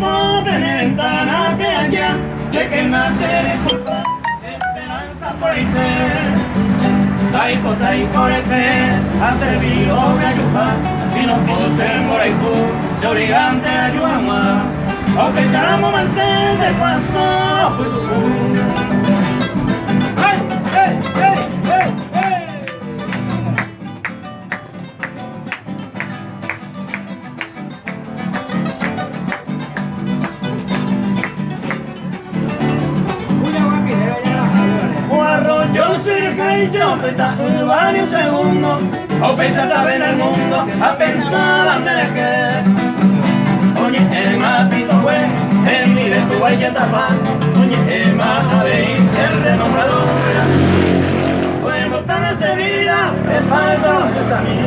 tiempo tener ventana que allá, de que nace disculpa, esperanza por Taiko, taiko, atrevido que ayuda, si no poseen por ahí tú, se obligan a ayudar, aunque ya la momento se pasó, pues tú. Yo soy el que siempre está varios segundos, o pensas a ver el mundo, a pensar antes de que. Oye, el mapito fue, el mire tu hay que tapar, oye, el majabeí, el renombrado. Fue botar esa vida, el palco, es a mí.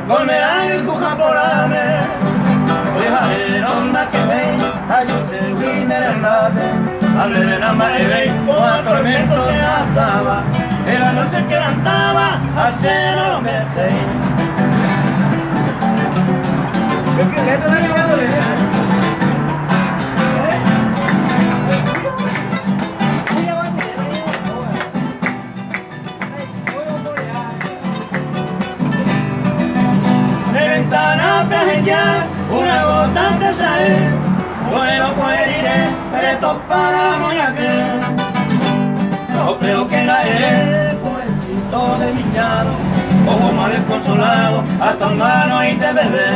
Con el aire cuja por la me oye la onda que ve ayo se winner el late hable la madre ve o a tormento se asaba en la noche que cantaba a cero me sé ¿qué le está dándole? Una gota de sal, bueno pues diré, pero para moyaque. No creo que la él, pobrecito de Villano, como mal desconsolado, hasta un mano y te bebé.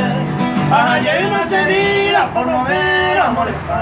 Allá hay una semilla por no ver a molestar.